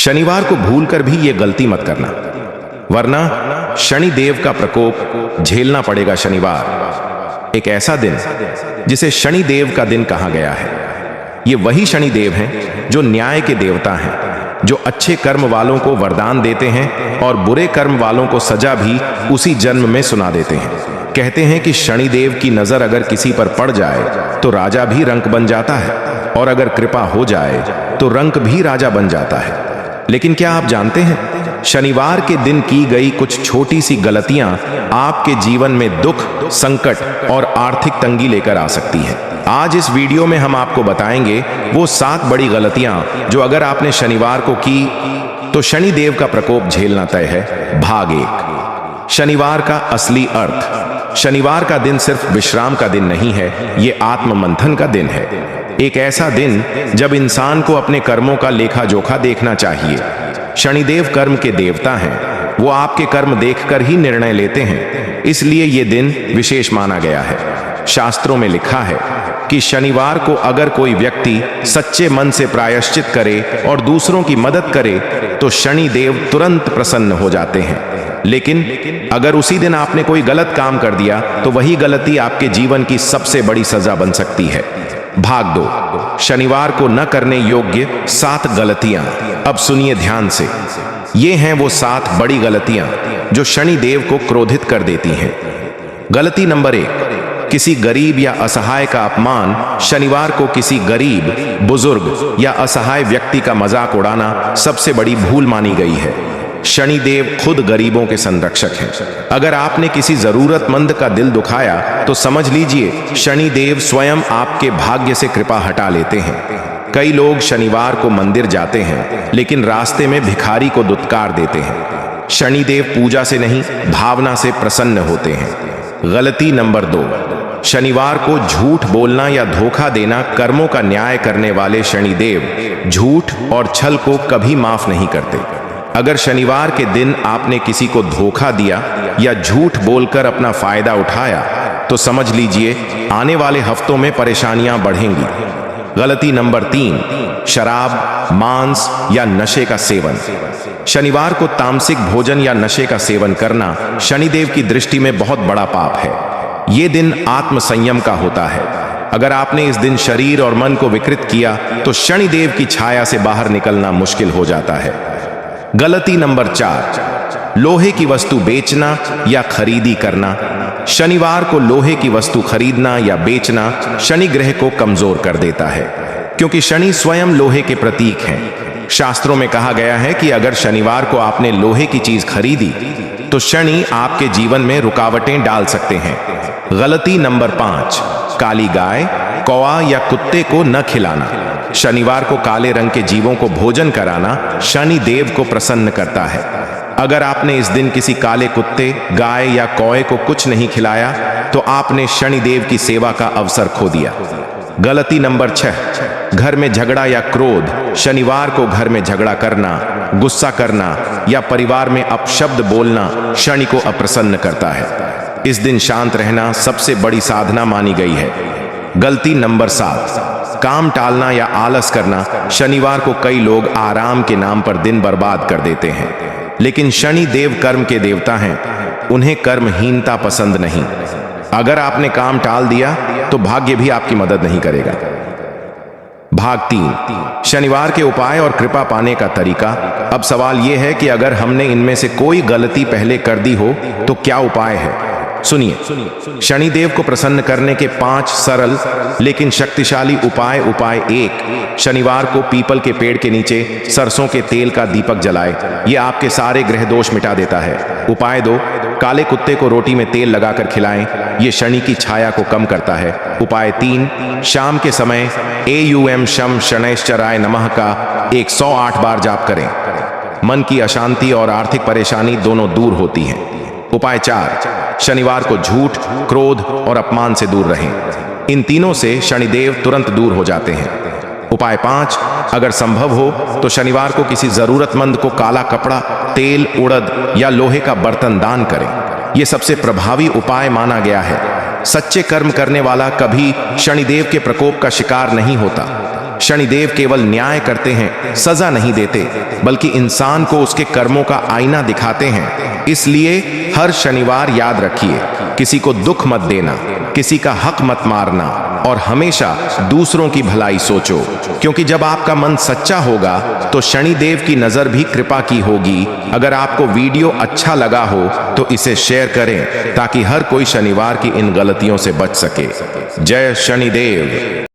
शनिवार को भूलकर भी ये गलती मत करना, वरना शनिदेव का प्रकोप झेलना पड़ेगा। शनिवार एक ऐसा दिन जिसे शनिदेव का दिन कहा गया है। ये वही शनिदेव हैं जो न्याय के देवता हैं, जो अच्छे कर्म वालों को वरदान देते हैं और बुरे कर्म वालों को सजा भी उसी जन्म में सुना देते हैं। कहते हैं कि शनिदेव की नजर अगर किसी पर पड़ जाए तो राजा भी रंक बन जाता है, और अगर कृपा हो जाए तो रंक भी राजा बन जाता है। लेकिन क्या आप जानते हैं, शनिवार के दिन की गई कुछ छोटी सी गलतियां आपके जीवन में दुख, संकट और आर्थिक तंगी लेकर आ सकती है। आज इस वीडियो में हम आपको बताएंगे वो 7 बड़ी गलतियां जो अगर आपने शनिवार को की तो शनिदेव का प्रकोप झेलना तय है। भाग 1, शनिवार का असली अर्थ। शनिवार का दिन सिर्फ विश्राम का दिन नहीं है, ये आत्म मंथन का दिन है। एक ऐसा दिन जब इंसान को अपने कर्मों का लेखा जोखा देखना चाहिए। शनिदेव कर्म के देवता हैं, वो आपके कर्म देखकर ही निर्णय लेते हैं, इसलिए ये दिन विशेष माना गया है। शास्त्रों में लिखा है कि शनिवार को अगर कोई व्यक्ति सच्चे मन से प्रायश्चित करे और दूसरों की मदद करे तो शनिदेव तुरंत प्रसन्न हो जाते हैं। लेकिन अगर उसी दिन आपने कोई गलत काम कर दिया तो वही गलती आपके जीवन की सबसे बड़ी सजा बन सकती है। भाग 2, शनिवार को न करने योग्य 7 गलतियां। अब सुनिए ध्यान से, ये हैं वो 7 बड़ी गलतियां जो शनिदेव को क्रोधित कर देती हैं। गलती नंबर 1, किसी गरीब या असहाय का अपमान। शनिवार को किसी गरीब, बुजुर्ग या असहाय व्यक्ति का मजाक उड़ाना सबसे बड़ी भूल मानी गई है। शनिदेव खुद गरीबों के संरक्षक हैं। अगर आपने किसी जरूरतमंद का दिल दुखाया तो समझ लीजिए शनिदेव स्वयं आपके भाग्य से कृपा हटा लेते हैं। कई लोग शनिवार को मंदिर जाते हैं लेकिन रास्ते में भिखारी को दुत्कार देते हैं। शनिदेव पूजा से नहीं, भावना से प्रसन्न होते हैं। गलती नंबर 2, शनिवार को झूठ बोलना या धोखा देना। कर्मों का न्याय करने वाले शनिदेव झूठ और छल को कभी माफ नहीं करते। अगर शनिवार के दिन आपने किसी को धोखा दिया या झूठ बोलकर अपना फायदा उठाया तो समझ लीजिए आने वाले हफ्तों में परेशानियां बढ़ेंगी। गलती नंबर 3, शराब, मांस या नशे का सेवन। शनिवार को तामसिक भोजन या नशे का सेवन करना शनिदेव की दृष्टि में बहुत बड़ा पाप है। ये दिन आत्म संयम का होता है। अगर आपने इस दिन शरीर और मन को विकृत किया तो शनिदेव की छाया से बाहर निकलना मुश्किल हो जाता है। गलती नंबर 4, लोहे की वस्तु बेचना या खरीदी करना। शनिवार को लोहे की वस्तु खरीदना या बेचना शनि ग्रह को कमजोर कर देता है, क्योंकि शनि स्वयं लोहे के प्रतीक हैं। शास्त्रों में कहा गया है कि अगर शनिवार को आपने लोहे की चीज खरीदी तो शनि आपके जीवन में रुकावटें डाल सकते हैं। गलती नंबर 5, काली गाय, कौवा या कुत्ते को न खिलाना। शनिवार को काले रंग के जीवों को भोजन कराना शनि देव को प्रसन्न करता है। अगर आपने इस दिन किसी काले कुत्ते, गाय या कौवे को कुछ नहीं खिलाया तो आपने शनिदेव की सेवा का अवसर खो दिया। गलती नंबर 6, घर में झगड़ा या क्रोध। शनिवार को घर में झगड़ा करना, गुस्सा करना या परिवार में अपशब्द बोलना शनि को अप्रसन्न करता है। इस दिन शांत रहना सबसे बड़ी साधना मानी गई है। गलती नंबर 7, काम टालना या आलस करना। शनिवार को कई लोग आराम के नाम पर दिन बर्बाद कर देते हैं, लेकिन शनि देव कर्म के देवता हैं, उन्हें कर्महीनता पसंद नहीं। अगर आपने काम टाल दिया तो भाग्य भी आपकी मदद नहीं करेगा। भाग 3, शनिवार के उपाय और कृपा पाने का तरीका। अब सवाल यह है कि अगर हमने इनमें से कोई गलती पहले कर दी हो तो क्या उपाय है। सुनिए, शनिदेव को प्रसन्न करने के 5 सरल लेकिन शक्तिशाली उपाय। उपाय 1, शनिवार को पीपल के पेड़ के नीचे सरसों के तेल का दीपक जलाए, ये आपके सारे ग्रह दोष मिटा देता है। उपाय 2, काले कुत्ते को रोटी में तेल लगाकर खिलाएं, ये शनि की छाया को कम करता है। उपाय 3, शाम के समय एयूएम शम शनैश्चराय नमः का 108 बार जाप करें, मन की अशांति और आर्थिक परेशानी दोनों दूर होती हैं। उपाय 4, शनिवार को झूठ, क्रोध और अपमान से दूर रहें, इन तीनों से शनिदेव तुरंत दूर हो जाते हैं। उपाय 5, अगर संभव हो तो शनिवार को किसी जरूरतमंद को काला कपड़ा, तेल, उड़द या लोहे का बर्तन दान करें, यह सबसे प्रभावी उपाय माना गया है। सच्चे कर्म करने वाला कभी शनिदेव के प्रकोप का शिकार नहीं होता। शनिदेव केवल न्याय करते हैं, सजा नहीं देते, बल्कि इंसान को उसके कर्मों का आईना दिखाते हैं। इसलिए हर शनिवार याद रखिए, किसी को दुख मत देना, किसी का हक मत मारना और हमेशा दूसरों की भलाई सोचो, क्योंकि जब आपका मन सच्चा होगा तो शनिदेव की नजर भी कृपा की होगी। अगर आपको वीडियो अच्छा लगा हो तो इसे शेयर करें ताकि हर कोई शनिवार की इन गलतियों से बच सके। जय शनिदेव।